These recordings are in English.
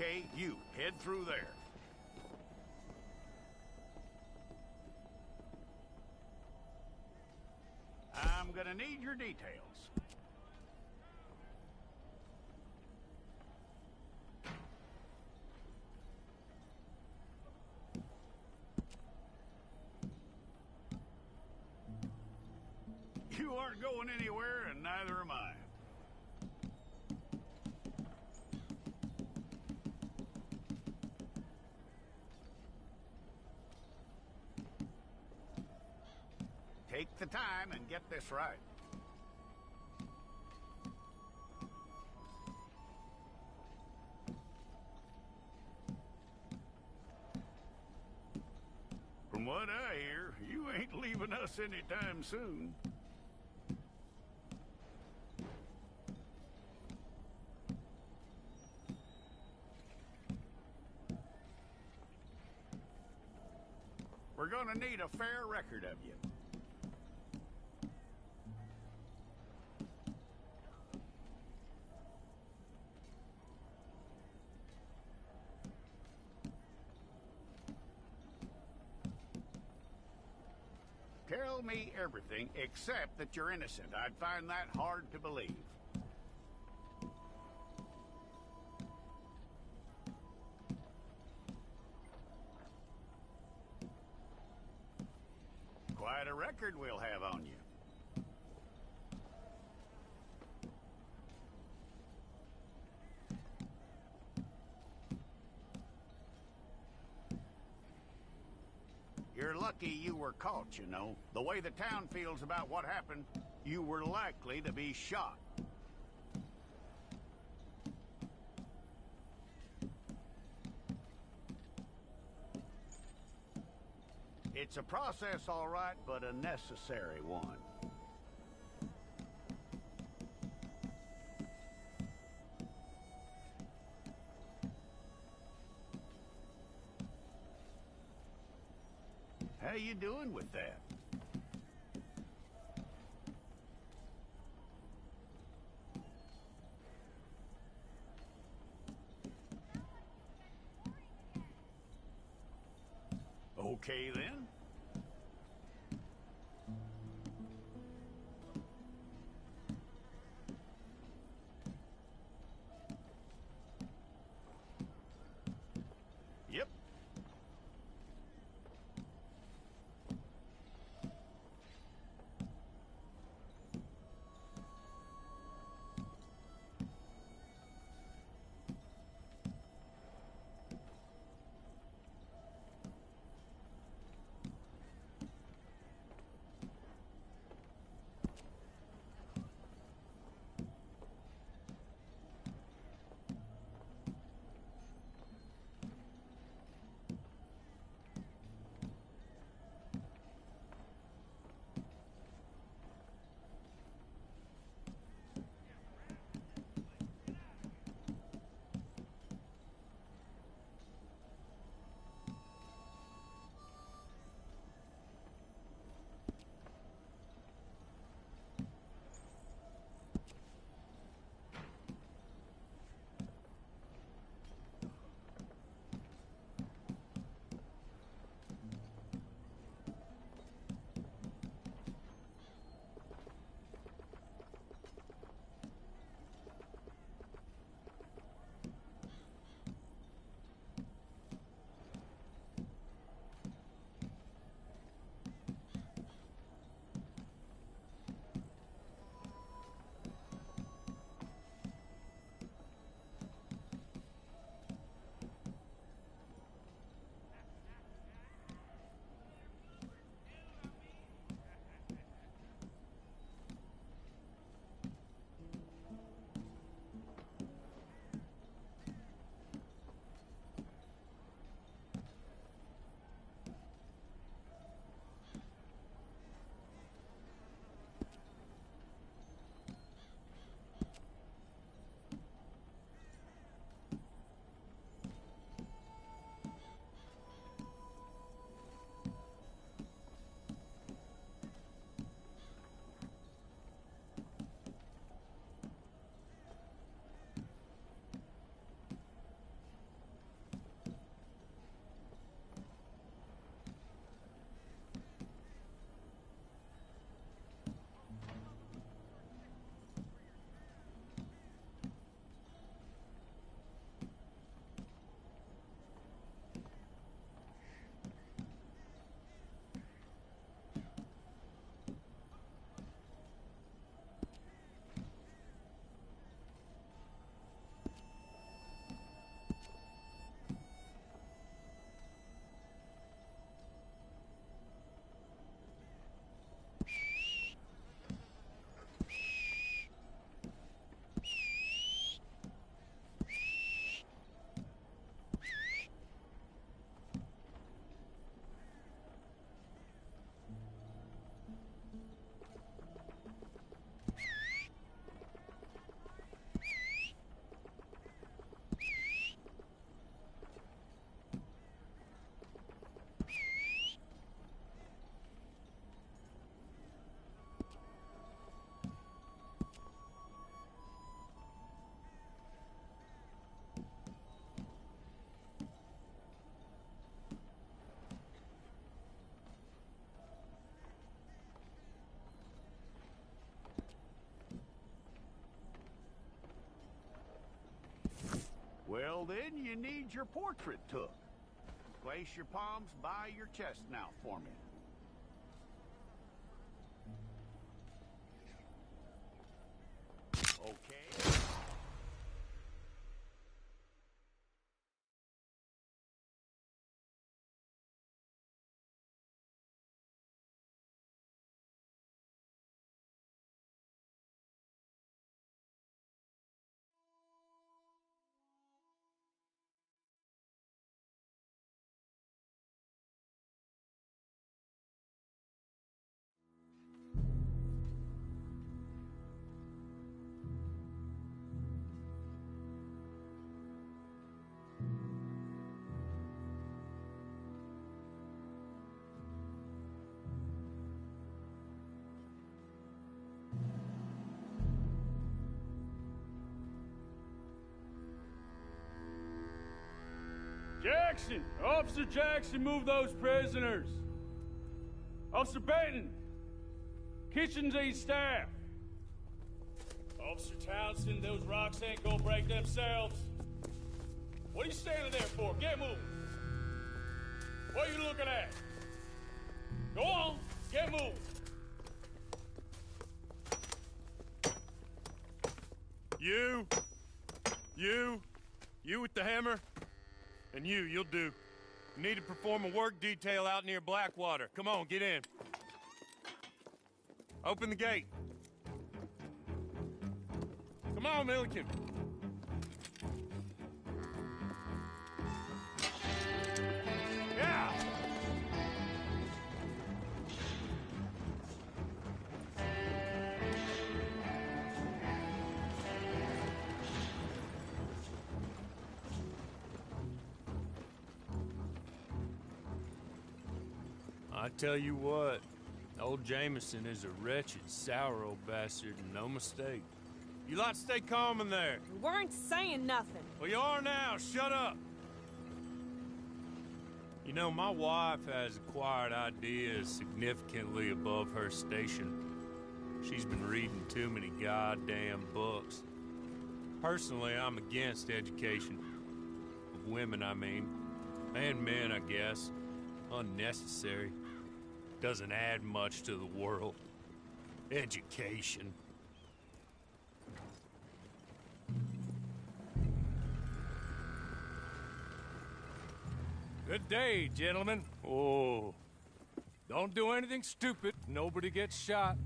Okay, you, head through there. I'm gonna need your details. You aren't going anywhere, and neither am I. Take the time and get this right. From what I hear, you ain't leaving us anytime soon. We're gonna need a fair record of you. Tell me everything except that you're innocent. I'd find that hard to believe. Quite a record we'll have on you. You're lucky you were caught, you know. The way the town feels about what happened, you were likely to be shot. It's a process, all right, but a necessary one. How you doing with that? Okay, then. Yep. you need your portrait took. Place your palms by your chest now for me. Okay. Jackson! Officer Jackson, move those prisoners! Officer Benton! Kitchens and staff! Officer Townsend, those rocks ain't gonna break themselves. What are you standing there for? Get moving! What are you looking at? Go on, get moving! You with the hammer? And you'll do. You need to perform a work detail out near Blackwater. Come on, get in. Open the gate. Come on, Milliken. Yeah! I tell you what, old Jameson is a wretched, sour old bastard, and no mistake. You lot stay calm in there. We weren't saying nothing. Well, you are now. Shut up. You know, my wife has acquired ideas significantly above her station. She's been reading too many goddamn books. Personally, I'm against education. Of women, I mean. And men, I guess. Unnecessary. Doesn't add much to the world. Education. Good day, gentlemen. Oh. Don't do anything stupid. Nobody gets shot.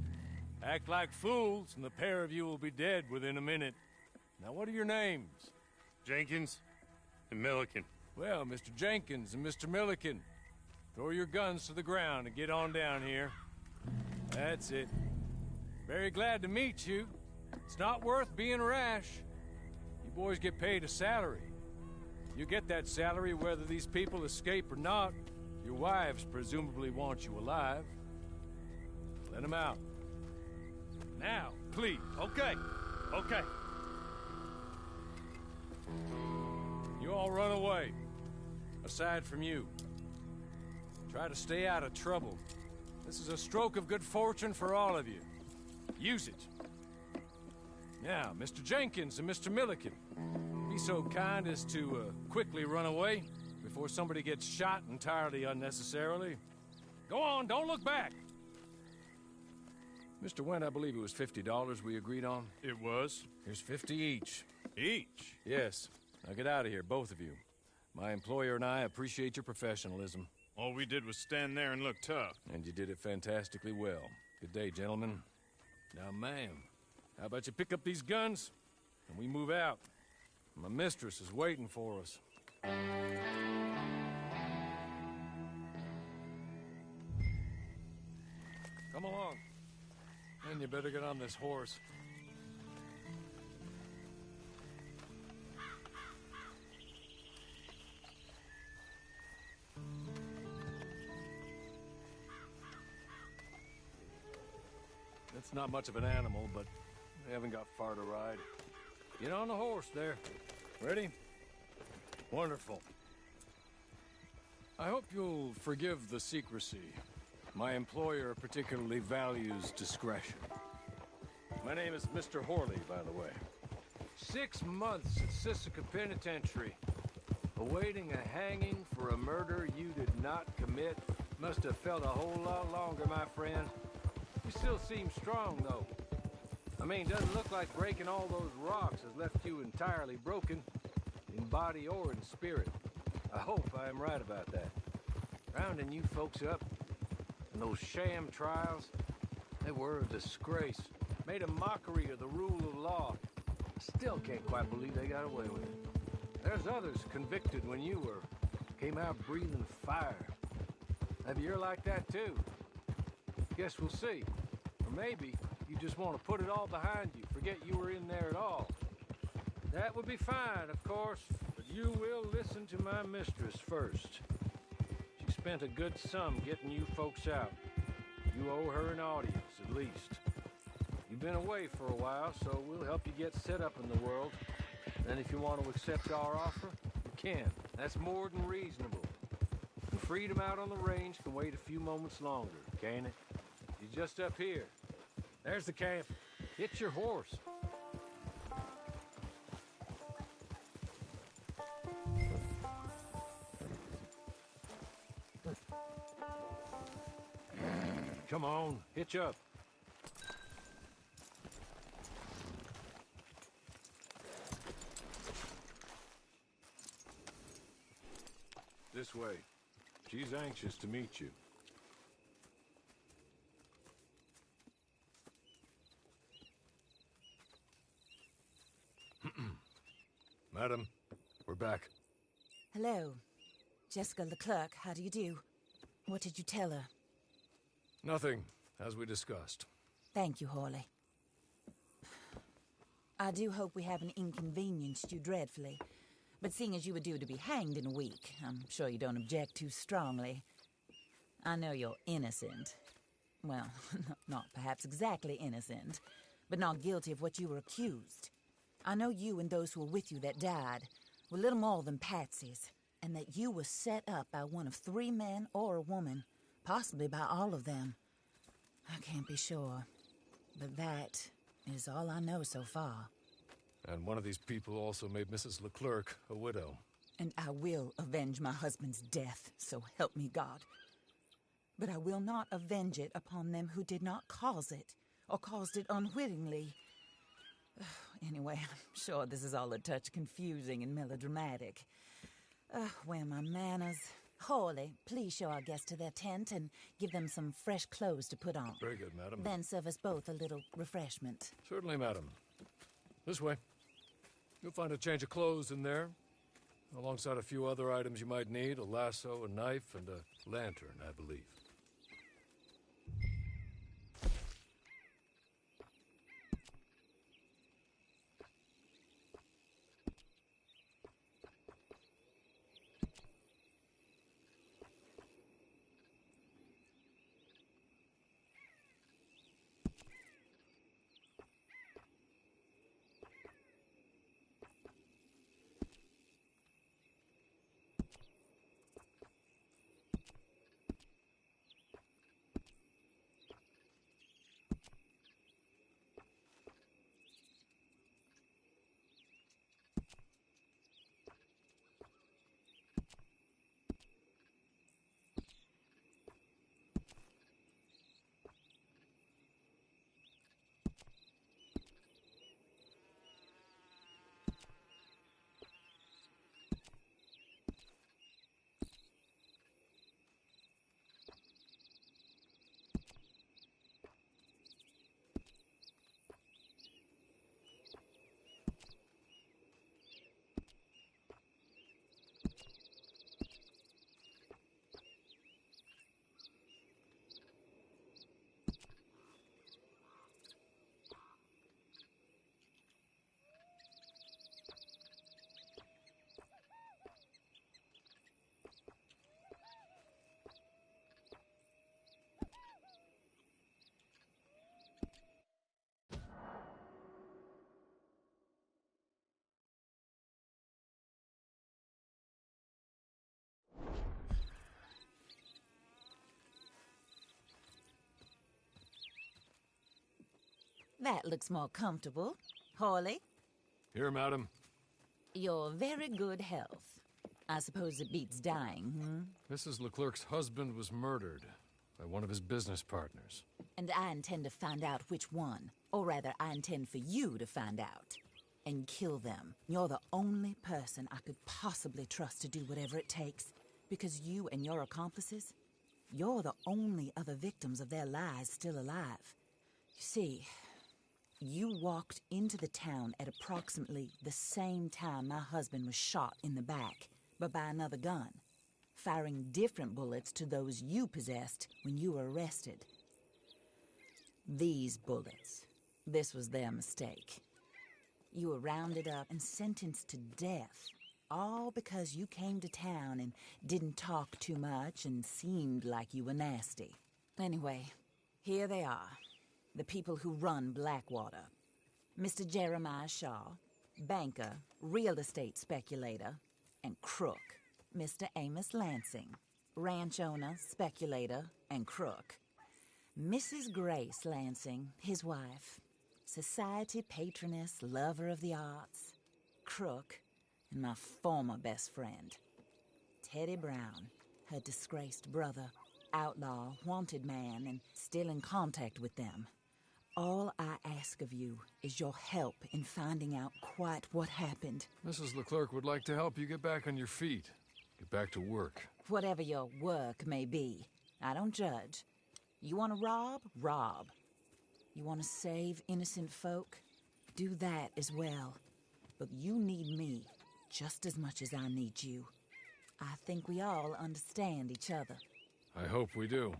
Act like fools, and the pair of you will be dead within a minute. Now, what are your names? Jenkins and Milliken. Well, Mr. Jenkins and Mr. Milliken, throw your guns to the ground and get on down here. That's it. Very glad to meet you. It's not worth being rash. You boys get paid a salary. You get that salary whether these people escape or not. Your wives presumably want you alive. Let them out. Now, please. Okay. Okay. You all run away. Aside from you. Try to stay out of trouble. This is a stroke of good fortune for all of you. Use it. Now, Mr. Jenkins and Mr. Milliken, be so kind as to quickly run away before somebody gets shot entirely unnecessarily. Go on, don't look back. Mr. Wendt, I believe it was $50 we agreed on. It was. Here's 50 each. Each? Yes. Now get out of here, both of you. My employer and I appreciate your professionalism. All we did was stand there and look tough. And you did it fantastically well. Good day, gentlemen. Now, ma'am, how about you pick up these guns, and we move out? My mistress is waiting for us. Come along. And you better get on this horse. It's not much of an animal, but we haven't got far to ride. Get on the horse there. Ready? Wonderful. I hope you'll forgive the secrecy. My employer particularly values discretion. My name is Mr. Horley, by the way. 6 months at Sisika Penitentiary. Awaiting a hanging for a murder you did not commit must have felt a whole lot longer, my friend. You still seem strong, though. I mean, doesn't look like breaking all those rocks has left you entirely broken, in body or in spirit. I hope I am right about that. Rounding you folks up, and those sham trials, they were a disgrace. Made a mockery of the rule of law. I still can't quite believe they got away with it. There's others convicted when you were. Came out breathing fire. Maybe you're like that too. Guess we'll see. Or maybe you just want to put it all behind you, forget you were in there at all. That would be fine, of course, but you will listen to my mistress first. She spent a good sum getting you folks out. You owe her an audience, at least. You've been away for a while, so we'll help you get set up in the world. And if you want to accept our offer, you can. That's more than reasonable. The freedom out on the range can wait a few moments longer, can't it? You're just up here. There's the camp. Hit your horse. Come on, hitch up. This way. She's anxious to meet you. Madam, we're back. Hello. Jessica Leclerc, how do you do? What did you tell her? Nothing, as we discussed. Thank you, Hawley. I do hope we haven't inconvenienced you dreadfully. But seeing as you were due to be hanged in a week, I'm sure you don't object too strongly. I know you're innocent. Well, not perhaps exactly innocent, but not guilty of what you were accused. I know you and those who were with you that died were little more than patsies, and that you were set up by one of 3 men or a woman, possibly by all of them. I can't be sure, but that is all I know so far. And one of these people also made Mrs. Leclerc a widow. And I will avenge my husband's death, so help me God. But I will not avenge it upon them who did not cause it, or caused it unwittingly. Anyway, I'm sure this is all a touch confusing and melodramatic. Where are my manners? Hawley, please show our guests to their tent and give them some fresh clothes to put on. Very good, madam. Then serve us both a little refreshment. Certainly, madam. This way. You'll find a change of clothes in there, alongside a few other items you might need, a lasso, a knife, and a lantern, I believe. That looks more comfortable. Hawley? Here, madam. Your very good health. I suppose it beats dying, hmm? Mrs. Leclerc's husband was murdered by one of his business partners. And I intend to find out which one. Or rather, I intend for you to find out. And kill them. You're the only person I could possibly trust to do whatever it takes. Because you and your accomplices, you're the only other victims of their lies still alive. You see, you walked into the town at approximately the same time my husband was shot in the back, but by another gun, firing different bullets to those you possessed when you were arrested. These bullets, this was their mistake. You were rounded up and sentenced to death, all because you came to town and didn't talk too much and seemed like you were nasty. Anyway, here they are, the people who run Blackwater. Mr. Jeremiah Shaw, banker, real estate speculator, and crook. Mr. Amos Lansing, ranch owner, speculator, and crook. Mrs. Grace Lansing, his wife, society patroness, lover of the arts, crook, and my former best friend. Teddy Brown, her disgraced brother, outlaw, wanted man, and still in contact with them. All I ask of you is your help in finding out quite what happened. Mrs. Leclerc would like to help you get back on your feet. Get back to work. Whatever your work may be, I don't judge. You want to rob? Rob. You want to save innocent folk? Do that as well. But you need me just as much as I need you. I think we all understand each other. I hope we do.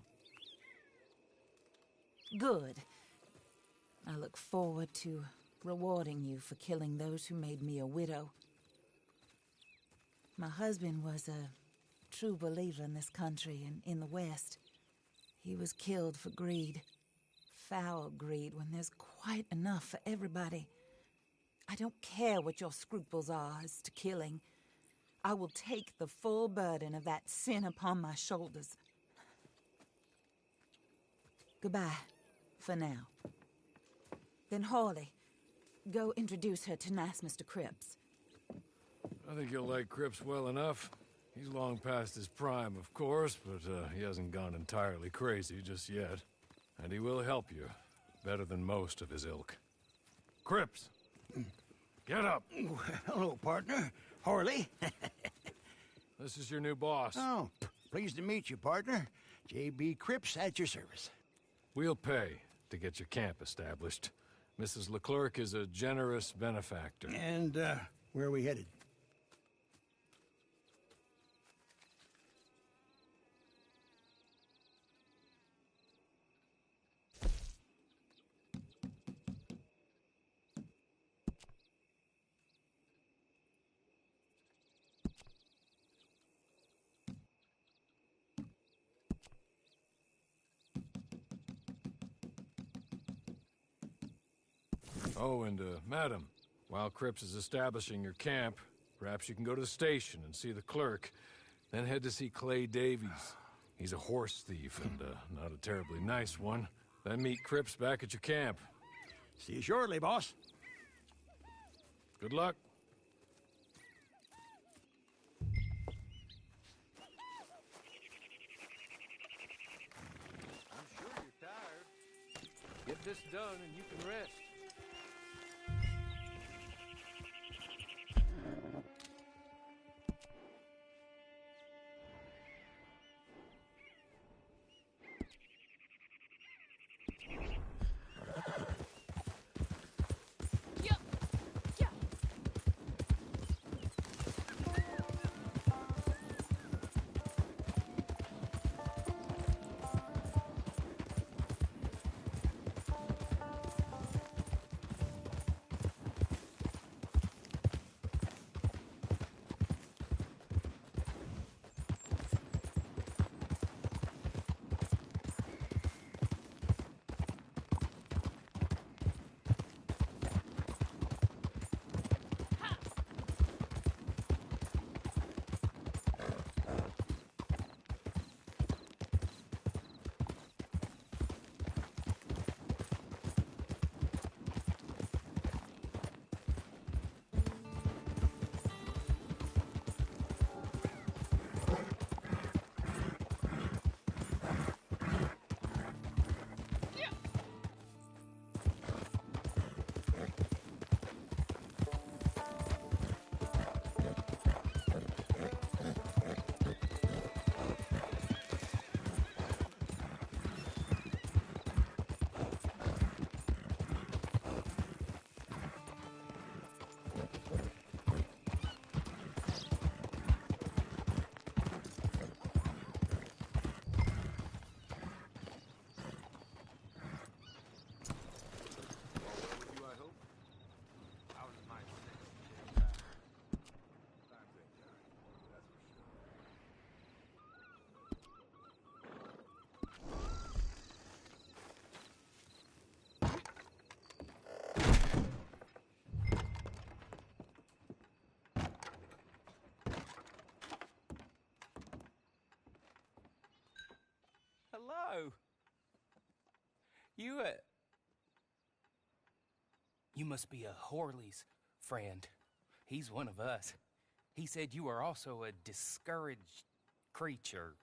Good. I look forward to rewarding you for killing those who made me a widow. My husband was a true believer in this country and in the West. He was killed for greed. Foul greed when there's quite enough for everybody. I don't care what your scruples are as to killing. I will take the full burden of that sin upon my shoulders. Goodbye, for now. Then Hawley, go introduce her to nice Mr. Cripps. I think you'll like Cripps well enough. He's long past his prime, of course, but he hasn't gone entirely crazy just yet. And he will help you, better than most of his ilk. Cripps! Get up! Hello, partner. Harley. This is your new boss. Oh, pleased to meet you, partner. J.B. Cripps at your service. We'll pay to get your camp established. Mrs. Leclerc is a generous benefactor. And, where are we headed? Oh, and, madam, while Cripps is establishing your camp, perhaps you can go to the station and see the clerk, then head to see Clay Davies. He's a horse thief and, not a terribly nice one. Then meet Cripps back at your camp. See you shortly, boss. Good luck. I'm sure you're tired. Get this done and you can rest. Hello. You must be a Horley's friend. He's one of us. He said you are also a discouraged creature.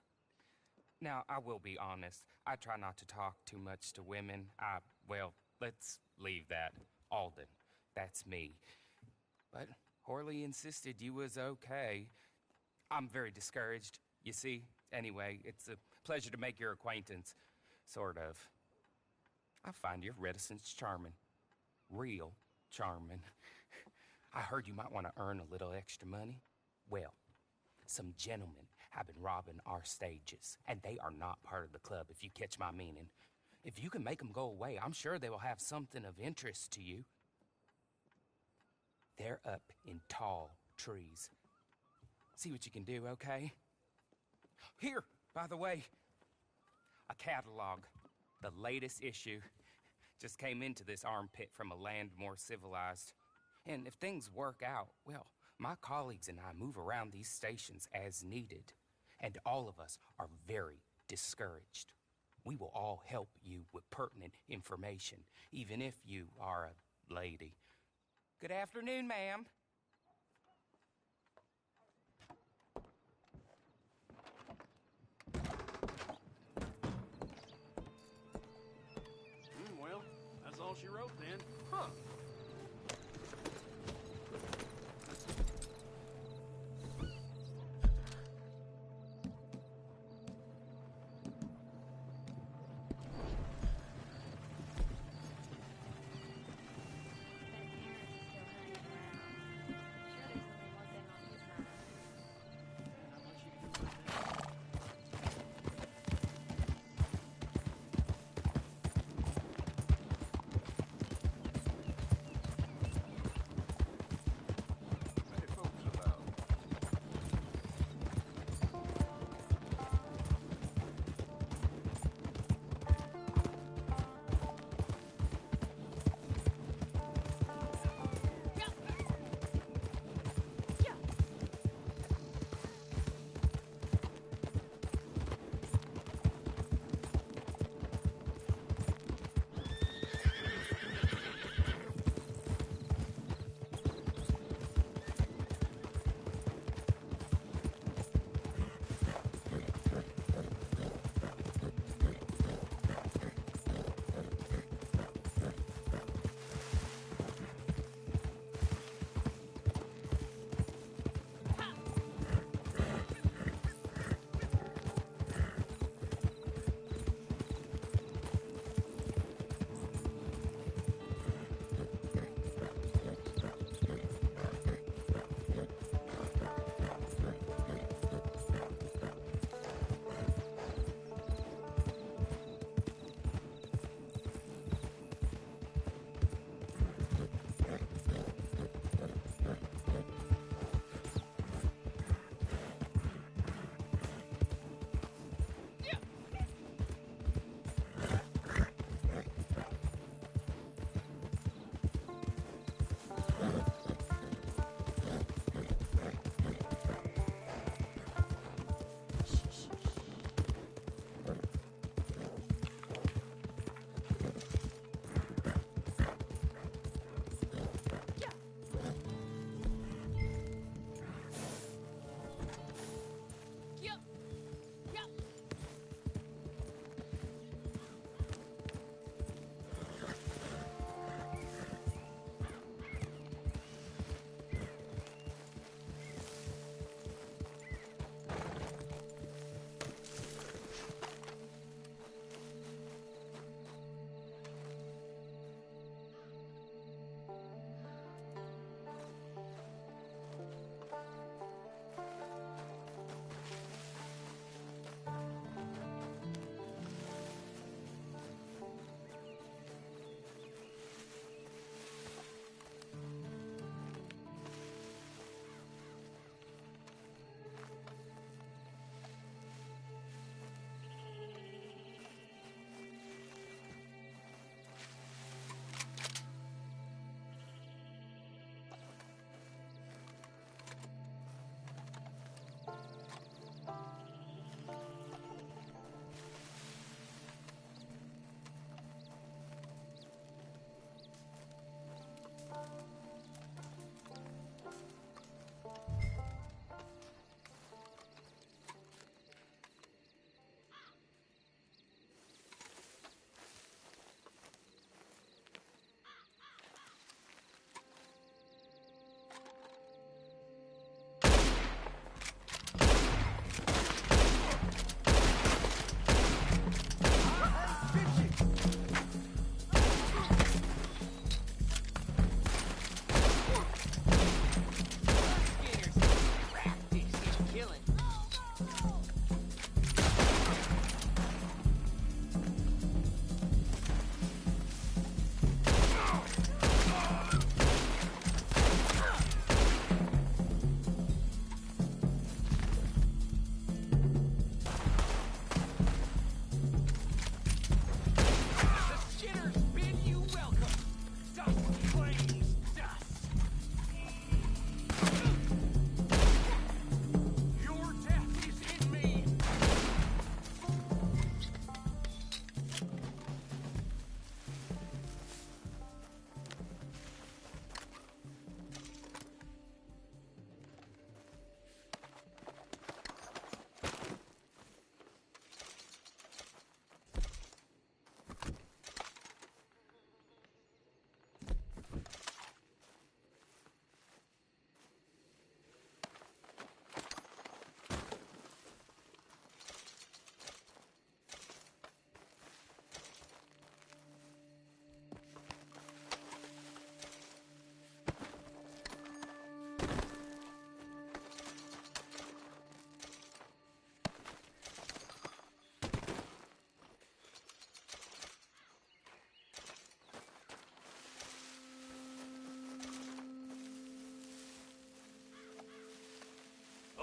Now, I will be honest. I try not to talk too much to women. Well, let's leave that. Alden, that's me. But Horley insisted you was okay. I'm very discouraged, you see. Anyway, it's a pleasure to make your acquaintance. Sort of. I find your reticence charming. Real charming. I heard you might want to earn a little extra money. Well, some gentlemen have been robbing our stages, and they are not part of the club, if you catch my meaning. If you can make them go away, I'm sure they will have something of interest to you. They're up in tall trees. See what you can do, okay? Here, by the way, a catalog. The latest issue. Just came into this armpit from a land more civilized. And if things work out, well, my colleagues and I move around these stations as needed. And all of us are very discouraged. We will all help you with pertinent information, even if you are a lady. Good afternoon, ma'am. Well, that's all she wrote then. Huh.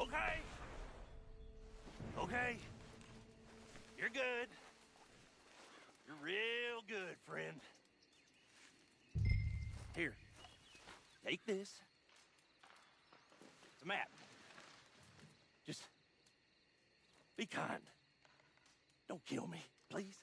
Okay? Okay. You're good. You're real good, friend. Here. Take this. It's a map. Just be kind. Don't kill me, please.